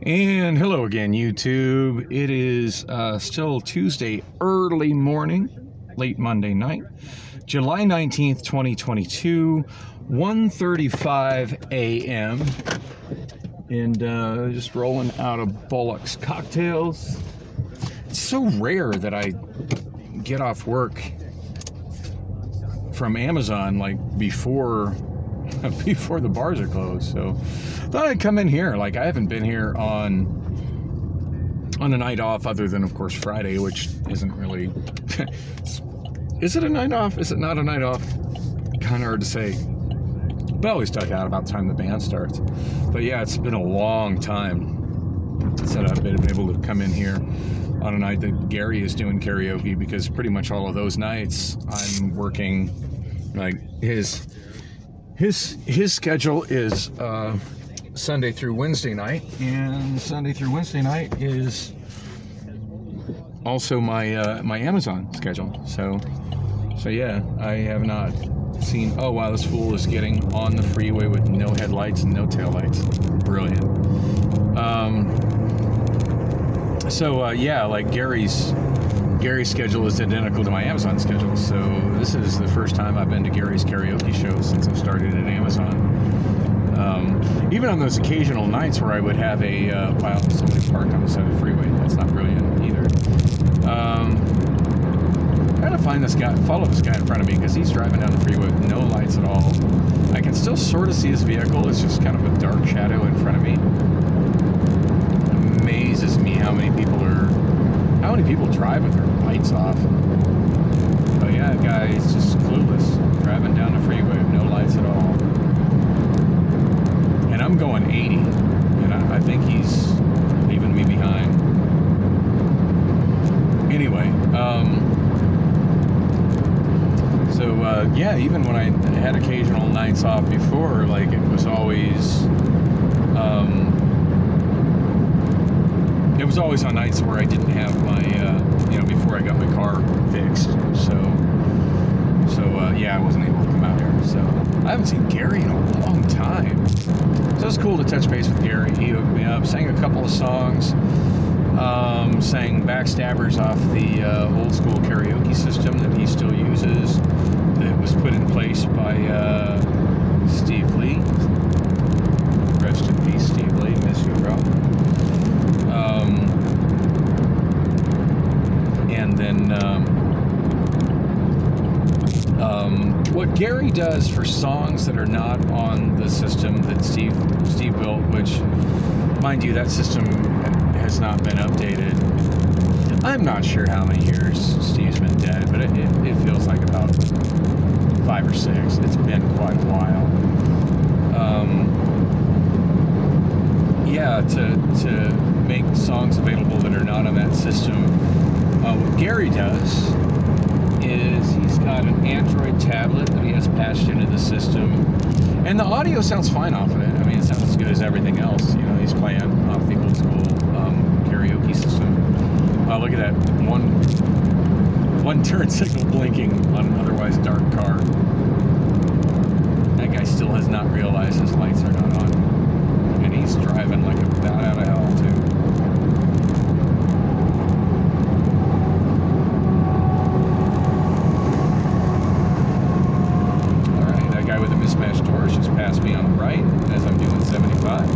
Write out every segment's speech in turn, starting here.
And hello again, YouTube. It is still Tuesday early morning, late Monday night, July 19th, 2022, 1:35 a.m. And just rolling out of Bullock's Cocktails. It's so rare that I get off work from Amazon like before the bars are closed. So thought I'd come in here. Like, I haven't been here on a night off other than, of course, Friday, which isn't really is it a night off? Is it not a night off? Kind of hard to say. But I always talk out about the time the band starts. But yeah, it's been a long time since I've been able to come in here on a night that Gary is doing karaoke, because pretty much all of those nights I'm working. Like, his schedule is Sunday through Wednesday night, and Sunday through Wednesday night is also my my Amazon schedule. So yeah, I have not seen. Oh wow, this fool is getting on the freeway with no headlights and no taillights. Brilliant. Yeah, like Gary's schedule is identical to my Amazon schedule. So this is the first time I've been to Gary's karaoke show since I've started at Amazon. Even on those occasional nights where I would have somebody parked on the side of the freeway. That's not brilliant either. I gotta follow this guy in front of me, because he's driving down the freeway with no lights at all. I can still sort of see his vehicle. It's just kind of a dark shadow in front of me. It amazes me how many people drive with their lights off. But yeah, the guy is just clueless, driving down the freeway with no lights at all. And I'm going 80, and I think he's leaving me behind. Anyway, yeah, even when I had occasional nights off before, like, it was always on nights where I didn't have my, before I got my car fixed. Yeah, I wasn't able to come out here. So I haven't seen Gary in a long time. So it's cool to touch base with Gary. He hooked me up, sang a couple of songs, sang Backstabbers off the old school karaoke system that he still uses, that was put in place by Steve Lee. Rest in peace, Steve Lee. Miss you, bro. And then what Gary does for songs that are not on the system that Steve built, which, mind you, that system has not been updated. I'm not sure how many years Steve's been dead, but it feels like about 5 or 6. It's been quite a while. To make songs available that are not on that system, what Gary does is he's got an Android tablet that he has patched into the system, and the audio sounds fine off of it. I mean, it sounds as good as everything else. He's playing off the old school karaoke system. Look at that one turn signal blinking on an otherwise dark car. That guy still has not realized his lights are not on, and he's driving like a bat out of hell too. Mismatched doors just passed me on the right as I'm doing 75.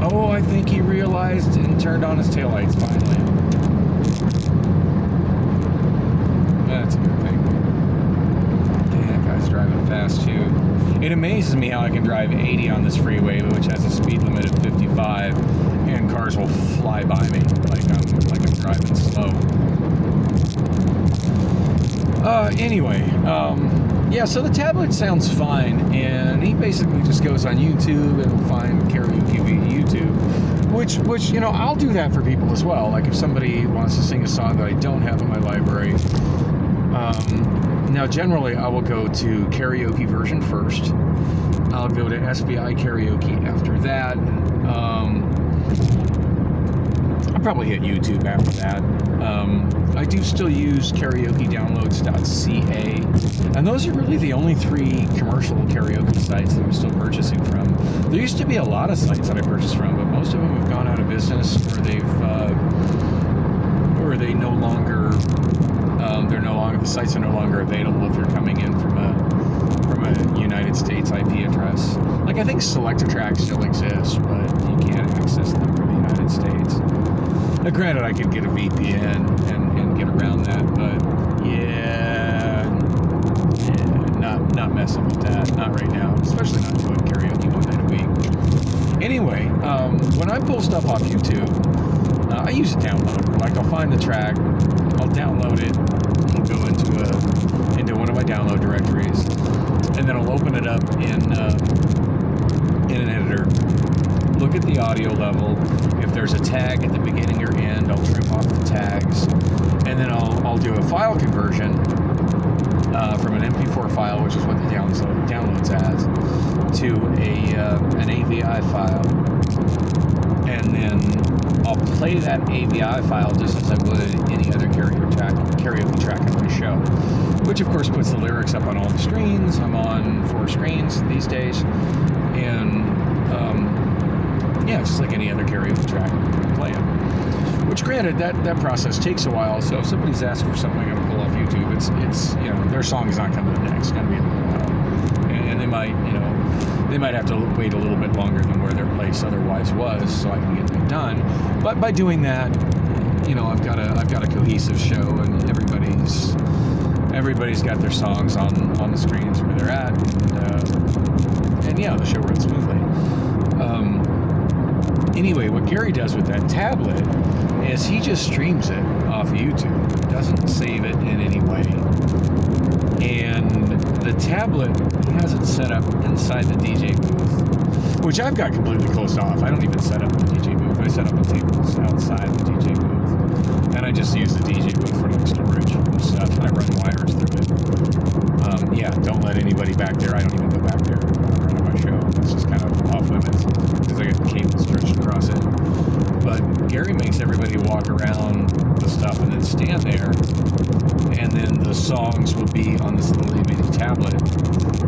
Oh, I think he realized and turned on his taillights finally. That's a good thing. Dang, that guy's driving fast too. It amazes me how I can drive 80 on this freeway, which has a speed limit of 55, and cars will fly by me like I'm driving slow. So the tablet sounds fine, and he basically just goes on YouTube and will find karaoke via YouTube, which I'll do that for people as well. Like, if somebody wants to sing a song that I don't have in my library, now generally I will go to karaoke version first. I'll go to SBI karaoke after that. I'll probably hit YouTube after that. I do still use karaokedownloads.ca, and those are really the only 3 commercial karaoke sites that I'm still purchasing from. There used to be a lot of sites that I purchased from, but most of them have gone out of business, or they no longer, the sites are no longer available if you're coming in from a United States IP address. Like, I think Select-A-Track still exists, but you can't access them from the United States. Now, granted, I could get a VPN and get around that, but not messing with that, not right now, especially not doing karaoke 1 night a week. Anyway, when I pull stuff off YouTube, I use a downloader. Like, I'll find the track, I'll download it, I'll go into one of my download directories, and then I'll open it up in an editor, look at the audio level. If there's a tag at the beginning or end, I'll trim off the tags, and then I'll do a file conversion from an MP4 file, which is what the downloads as, to an AVI file, and then I'll play that AVI file just as I would any other karaoke track on my show, which of course puts the lyrics up on all the screens. I'm on 4 screens these days, and just like any other karaoke track, play it. Which, granted, that process takes a while. So if somebody's asking for something I'm gonna pull off YouTube, it's their song is not coming up next. It's gonna be a little while, and they might have to wait a little bit longer than where their place otherwise was, so I can get them done. But by doing that, I've got a cohesive show, and everybody's got their songs on the screens where they're at, and the show runs smoothly. Anyway, what Gary does with that tablet is he just streams it off YouTube, doesn't save it in any way. And the tablet, he has it set up inside the DJ booth, which I've got completely closed off. I don't even set up the DJ booth. I set up the tables outside the DJ booth. And I just use the DJ booth for like storage and stuff, and I run wires through it. Don't let anybody back there. I don't even go back there when I'm running my show. It's just kind of off limits because I got cables stretched across it. But Gary makes everybody walk around the stuff and then stand there, and then the songs will be on this little mini tablet,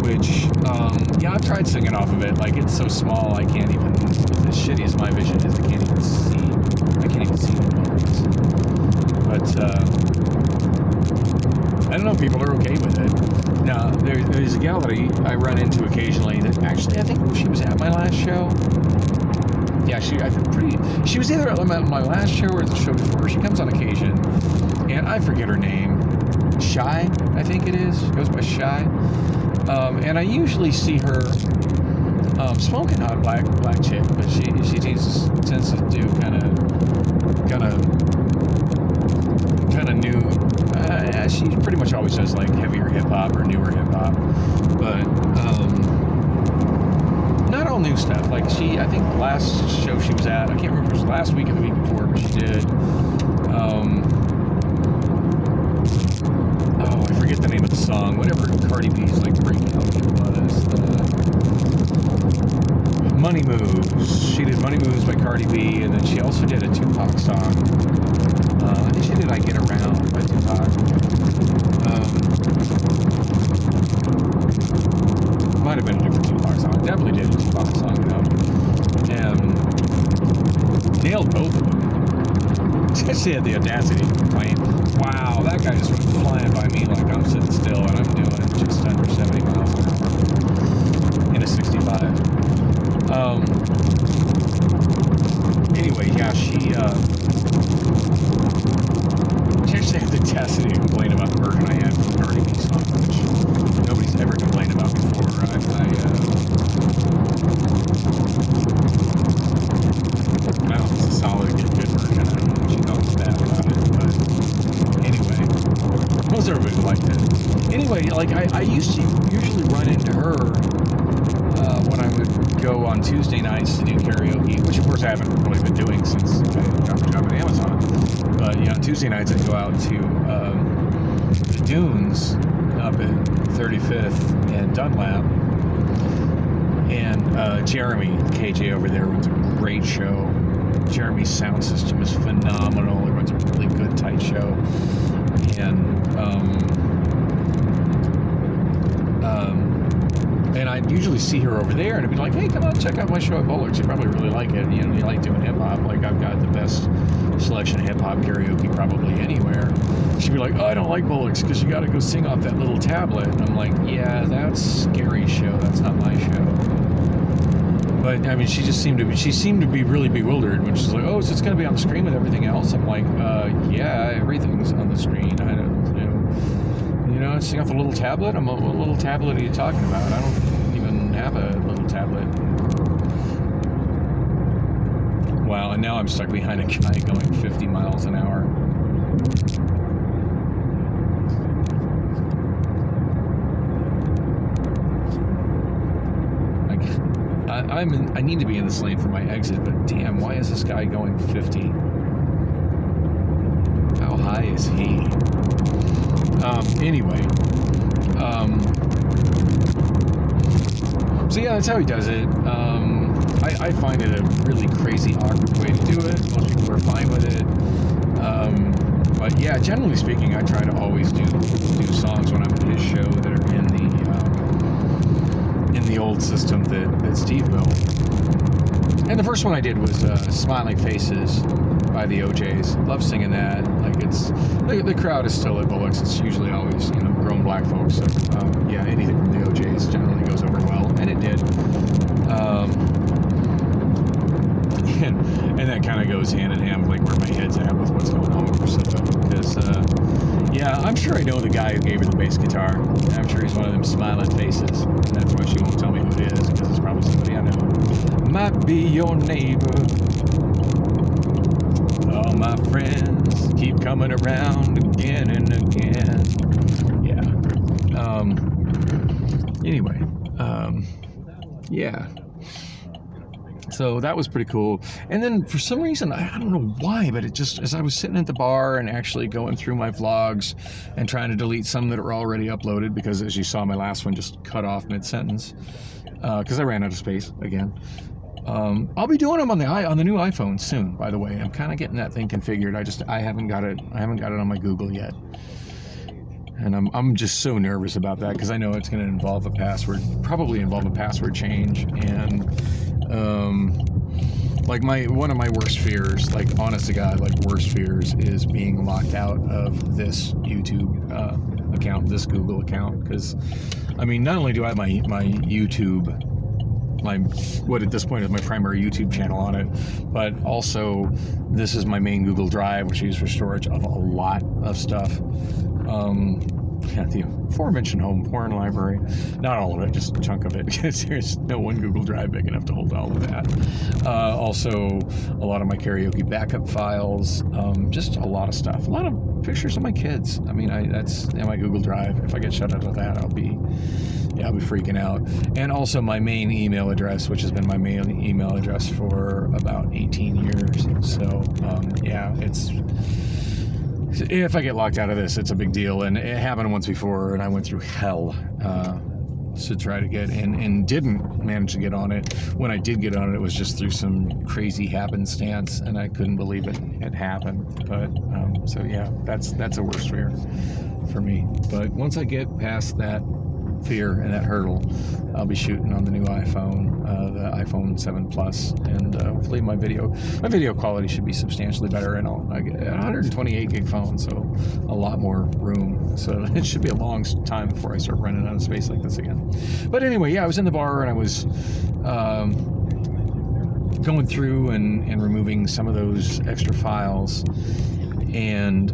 which, I've tried singing off of it. Like, it's so small, I can't even, as shitty as my vision is, I can't even see the lyrics. But, I don't know, people are okay with it. Now, there's a gal that I run into occasionally that actually, I think she was at my last show. Yeah, she was either at my last show or the show before. She comes on occasion, and I forget her name. Shy, I think it is. She goes by Shy. And I usually see her smoking hot black chick, but she tends to do kind of new. She pretty much always does like heavier hip hop or newer hip hop, but not all new stuff. Like, I think the last show she was at, I can't remember if it was last week or the week before, but she did. I forget the name of the song. Whatever Cardi B's like breakout hit was. Money Moves. She did Money Moves by Cardi B, and then she also did a Tupac song. I think she did I Get Around by Tupac. Might have been a different Tupac song. Definitely did a Tupac song, though. And nailed both of them. She had the audacity to complain. Wow, that guy just went flying by me like I'm sitting still and I'm doing just under 70 miles an hour in a 65. Anyway, she actually had the audacity to complain about the version I had for the Cardi B song, which nobody's ever complained about before. I don't know if it's a solid, good version. I don't know what she thought was bad about it, but anyway, most everybody liked it. Anyway, like, I usually run into her when I would go on Tuesday nights to do karaoke, which of course I haven't really been doing since I got my job at Amazon. But on Tuesday nights I'd go out to the Dunes up at 35th and Dunlap, and Jeremy KJ over there runs a great show. Jeremy's sound system is phenomenal. He runs a really good, tight show. And I'd usually see her over there, and I'd be like, hey, come on, check out my show at Bullock's. You probably really like it. You know, you like doing hip-hop. Like, I've got the best selection of hip-hop karaoke probably anywhere. She'd be like, oh, I don't like Bullock's because you got to go sing off that little tablet. And I'm like, yeah, that's Gary's show. That's not my show. But, I mean, she seemed to be really bewildered when she's like, oh, so it's going to be on the screen with everything else? I'm like, yeah, everything's on the screen. I don't, sing off a little tablet? What little tablet are you talking about? I don't even have a little tablet. Wow, and now I'm stuck behind a guy going 50 miles an hour. I need to be in this lane for my exit, but damn, why is this guy going 50? How high is he? Anyway. So yeah, that's how he does it. I find it a really crazy, awkward way to do it. Most people are fine with it. But yeah, generally speaking, I try to always do songs when I'm at his show that are in the old system that Steve built. And the first one I did was Smiling Faces by the OJs. Love singing that. Like, it's the crowd is still at Bullock's. It's usually always, grown black folks. So yeah, anything from the OJs generally goes over well, and it did. And that kind of goes hand in hand with like where my head's at with what's going on with Priscilla. Because yeah, I'm sure I know the guy who gave her the bass guitar. I'm sure he's one of them smiling faces, and that's why she won't tell me who it is, because it's probably somebody I know. Might be your neighbor. All my friends keep coming around again and again. Yeah. Anyway. Yeah. So that was pretty cool. And then for some reason, I don't know why, but it just, as I was sitting at the bar and actually going through my vlogs and trying to delete some that were already uploaded, because as you saw, my last one just cut off mid-sentence, because I ran out of space again. I'll be doing them on the new iPhone soon, by the way. I'm kind of getting that thing configured. I haven't got it on my Google yet. And I'm just so nervous about that, because I know it's going to probably involve a password change. And like one of my worst fears, like honest to God, like worst fears, is being locked out of this YouTube account, this Google account. Because I mean, not only do I have my YouTube, what at this point is my primary YouTube channel on it, but also this is my main Google Drive, which I use for storage of a lot of stuff. Yeah, the aforementioned home porn library, not all of it, just a chunk of it, because there's no one Google Drive big enough to hold all of that. Also, a lot of my karaoke backup files, just a lot of stuff, a lot of pictures of my kids. I mean, that's in my Google Drive. If I get shut out of that, I'll be freaking out. And also my main email address, which has been my main email address for about 18 years. So, yeah, if I get locked out of this, it's a big deal. And it happened once before, and I went through hell to try to get in, and didn't manage to get on it. When I did get on it, it was just through some crazy happenstance, and I couldn't believe it happened. But so yeah, that's a worst fear for me. But once I get past that fear and that hurdle, I'll be shooting on the new iPhone, the iPhone 7 Plus, and hopefully my video quality should be substantially better. And I get a 128 gig phone, so a lot more room. So it should be a long time before I start running out of space like this again. But anyway, yeah, I was in the bar and I was going through and removing some of those extra files, and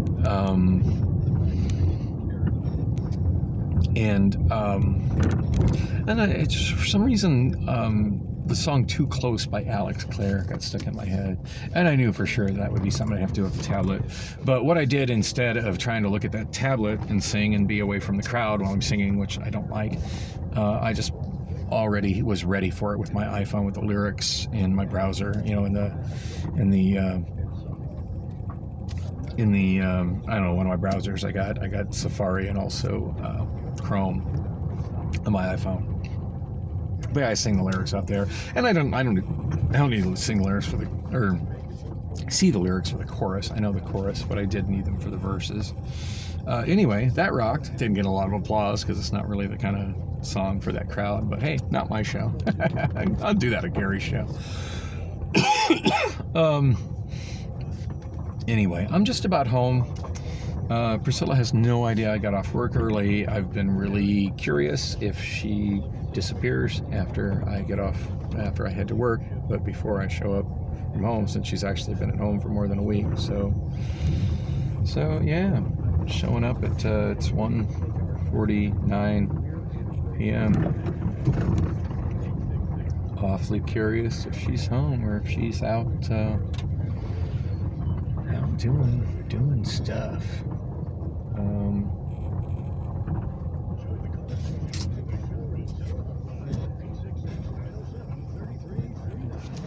for some reason, the song Too Close by Alex Clare got stuck in my head. And I knew for sure that would be something I'd have to do with the tablet. But what I did, instead of trying to look at that tablet and sing and be away from the crowd while I'm singing, which I don't like, I just already was ready for it with my iPhone, with the lyrics in my browser, in the I don't know, one of my browsers. I got Safari and also Chrome on my iPhone. But yeah, I sing the lyrics out there, and I don't need to sing lyrics see the lyrics for the chorus. I know the chorus, but I did need them for the verses. Anyway, that rocked. Didn't get a lot of applause because it's not really the kind of song for that crowd. But hey, not my show. I'll do that at Gary's show. Anyway, I'm just about home. Priscilla has no idea I got off work early. I've been really curious if she disappears after I head to work, but before I show up from home, since she's actually been at home for more than a week. So yeah, showing up at it's 1:49 p.m. Awfully curious if she's home or if she's out doing stuff.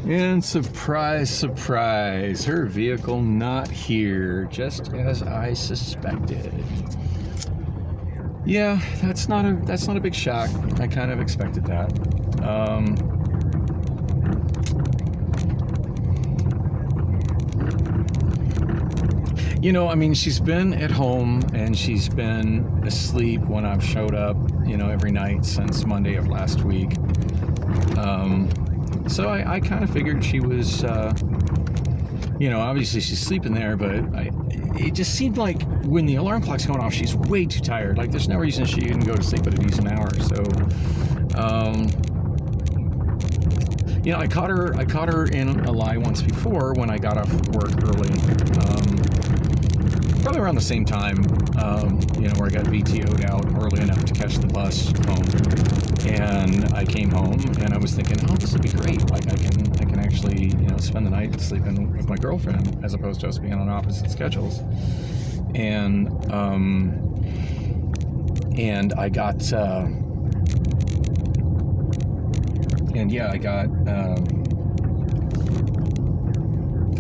And surprise, surprise, her vehicle not here, just as I suspected. Yeah, that's not a big shock. I kind of expected that. I mean, she's been at home and she's been asleep when I've showed up, every night since Monday of last week. So I kind of figured she was, obviously she's sleeping there, but it just seemed like when the alarm clock's going off, she's way too tired. Like, there's no reason she can go to sleep at a decent hour. So, I caught her in a lie once before when I got off work early. Probably around the same time, where I got VTO'd out early enough to catch the bus home. And I came home and I was thinking, oh, this would be great. Like, I can actually, spend the night sleeping with my girlfriend as opposed to us being on opposite schedules. And I got,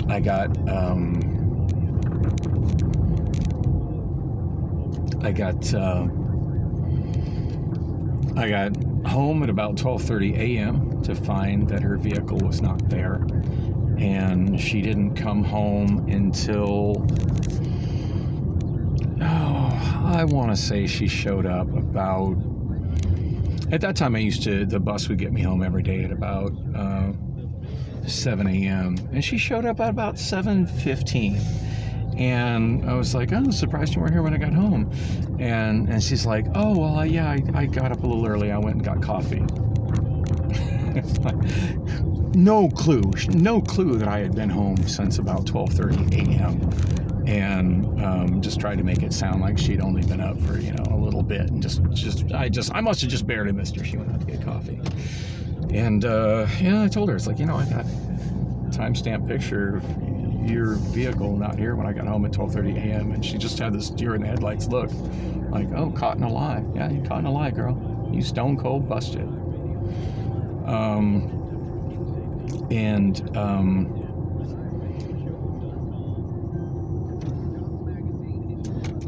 I got home at about 12:30 a.m. to find that her vehicle was not there, and she didn't come home until, I want to say she showed up about, at that time the bus would get me home every day at about 7 a.m. and she showed up at about 7:15. And I was like, oh, surprised you weren't here when I got home. And she's like, oh, well, yeah, I got up a little early. I went and got coffee. No clue that I had been home since about 12:30 a.m. And just tried to make it sound like she'd only been up for, a little bit. And I must have just barely missed her. She went out to get coffee. And, I told her, it's like, I got a timestamp picture of your vehicle not here when I got home at 12:30 a.m. And she just had this deer in the headlights look, like, oh, caught in a lie. Yeah, you caught in a lie, girl. You stone cold busted.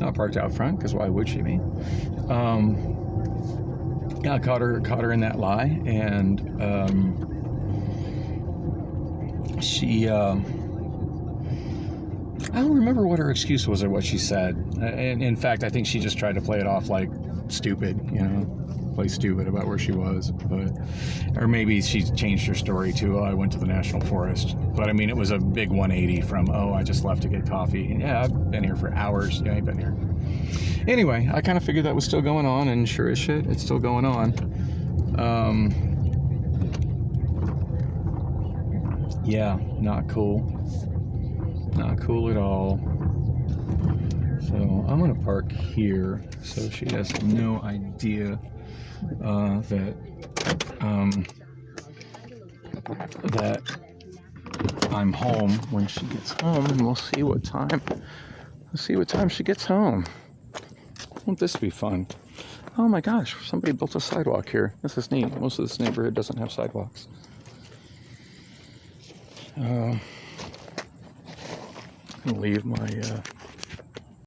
I parked out front because why would she be? I caught her in that lie, and she. I don't remember what her excuse was or what she said. And in fact, I think she just tried to play it off like stupid, play stupid about where she was. Or maybe she changed her story to, oh, I went to the National Forest. But I mean, it was a big 180 from, oh, I just left to get coffee. And yeah, I've been here for hours. Yeah, I've been here. Anyway, I kind of figured that was still going on, and sure as shit, it's still going on. Yeah, not cool. Not cool at all. So I'm gonna park here so she has no idea that I'm home when she gets home, and we'll see what time she gets home. Won't this be fun? Oh my gosh, somebody built a sidewalk here. This is neat. Most of this neighborhood doesn't have sidewalks. Leave my